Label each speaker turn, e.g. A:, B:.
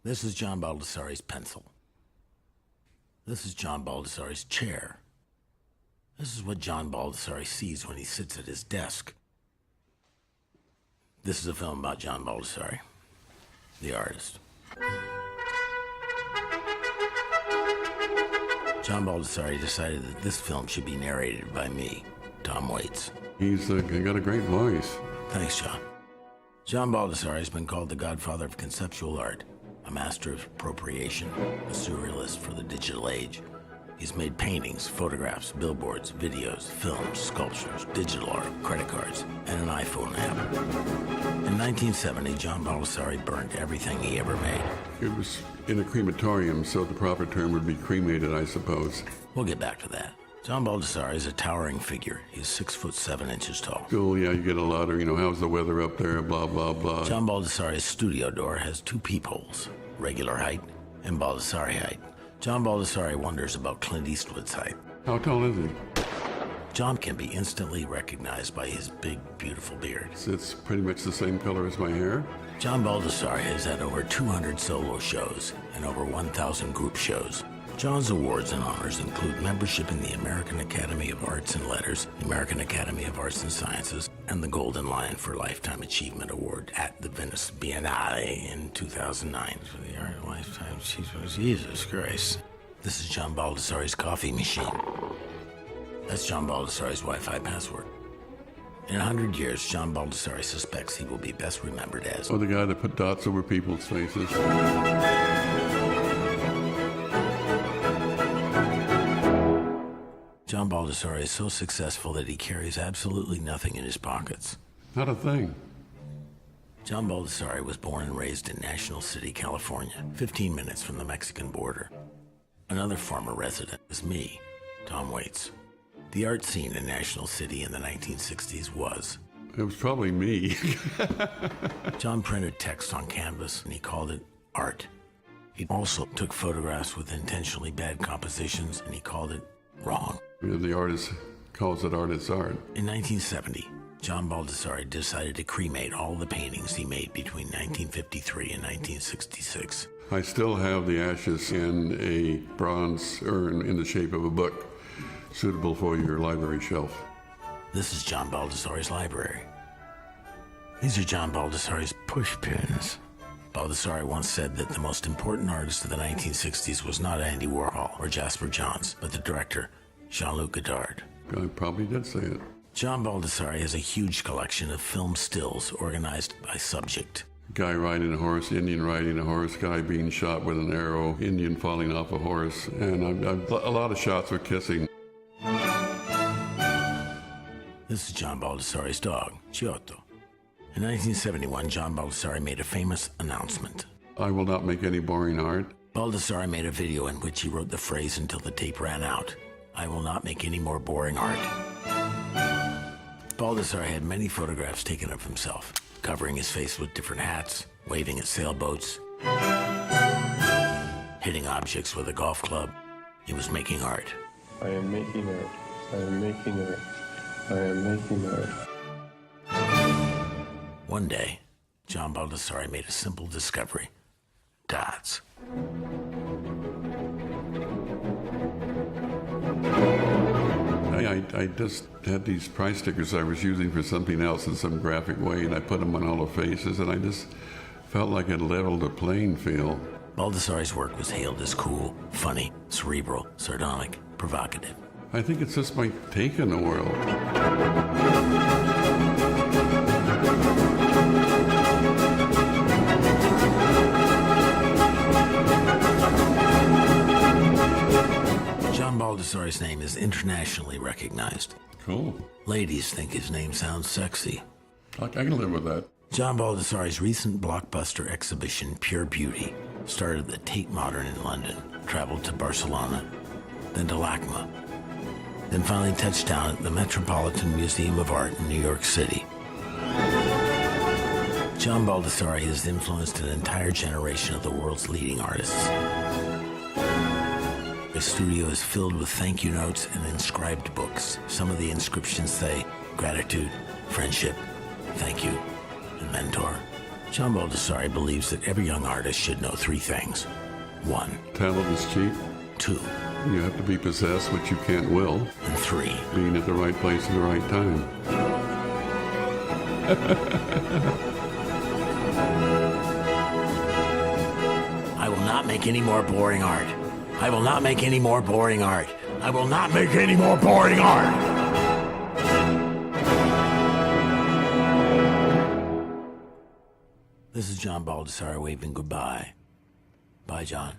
A: This is John Baldessari's pencil. This is John Baldessari's chair. This is what John Baldessari sees when he sits at his desk. This is a film about John Baldessari, the artist. John Baldessari decided that this film should be narrated by me, Tom Waits.
B: He's got a great voice.
A: Thanks, John. John Baldessari has been called the godfather of conceptual art, a master of appropriation, a surrealist for the digital age. He's made paintings, photographs, billboards, videos, films, sculptures, digital art, credit cards, and an iPhone app. In 1970, John Baldessari burned everything he ever made.
B: It was in a crematorium, so the proper term would be cremated, I suppose.
A: We'll get back to that. John Baldessari is a towering figure. He's 6'7" tall.
B: Cool, yeah, you get a lot of, how's the weather up there, blah, blah, blah.
A: John Baldessari's studio door has 2 peepholes, regular height and Baldessari height. John Baldessari wonders about Clint Eastwood's height.
B: How tall is he?
A: John can be instantly recognized by his big, beautiful beard.
B: It's pretty much the same color as my hair.
A: John Baldessari has had over 200 solo shows and over 1,000 group shows. John's awards and honors include membership in the American Academy of Arts and Letters, the American Academy of Arts and Sciences, and the Golden Lion for Lifetime Achievement Award at the Venice Biennale in 2009 for the Art of Lifetime Achievement. Jesus Christ. This is John Baldessari's coffee machine. That's John Baldessari's Wi-Fi password. In 100 years, John Baldessari suspects he will be best remembered as...
B: Oh, the guy that put dots over people's faces.
A: John Baldessari is so successful that he carries absolutely nothing in his pockets.
B: Not a thing.
A: John Baldessari was born and raised in National City, California, 15 minutes from the Mexican border. Another former resident is me, Tom Waits. The art scene in National City in the 1960s was...
B: It was probably me.
A: John printed text on canvas, and he called it art. He also took photographs with intentionally bad compositions, and he called it wrong.
B: The artist calls it art, it's art.
A: In 1970, John Baldessari decided to cremate all the paintings he made between 1953 and 1966.
B: I still have the ashes in a bronze urn in the shape of a book, suitable for your library shelf.
A: This is John Baldessari's library. These are John Baldessari's push pins. Baldessari once said that the most important artist of the 1960s was not Andy Warhol or Jasper Johns, but the director, Jean-Luc Godard.
B: I probably did say it.
A: John Baldessari has a huge collection of film stills organized by subject.
B: Guy riding a horse, Indian riding a horse, guy being shot with an arrow, Indian falling off a horse, and a lot of shots were kissing.
A: This is John Baldessari's dog, Giotto. In 1971, John Baldessari made a famous announcement.
B: I will not make any boring art.
A: Baldessari made a video in which he wrote the phrase until the tape ran out. I will not make any more boring art. Baldessari had many photographs taken of himself, covering his face with different hats, waving at sailboats, hitting objects with a golf club. He was making art.
C: I am making art. I am making art. I am making art.
A: One day, John Baldessari made a simple discovery: dots.
B: I just had these price stickers I was using for something else in some graphic way, and I put them on all the faces, and I just felt like it leveled the playing field.
A: Baldessari's work was hailed as cool, funny, cerebral, sardonic, provocative.
B: I think it's just my take on the world.
A: John Baldessari's name is internationally recognized.
B: Cool.
A: Ladies think his name sounds sexy.
B: I can live with that.
A: John Baldessari's recent blockbuster exhibition, Pure Beauty, started at the Tate Modern in London, traveled to Barcelona, then to LACMA, then finally touched down at the Metropolitan Museum of Art in New York City. John Baldessari has influenced an entire generation of the world's leading artists. His studio is filled with thank you notes and inscribed books. Some of the inscriptions say gratitude, friendship, thank you, and mentor. John Baldessari believes that every young artist should know 3 things. 1.
B: Talent is cheap.
A: 2.
B: You have to be possessed, which you can't will.
A: And 3.
B: Being at the right place at the right time.
A: I will not make any more boring art. I will not make any more boring art. I will not make any more boring art. This is John Baldessari waving goodbye. Bye, John.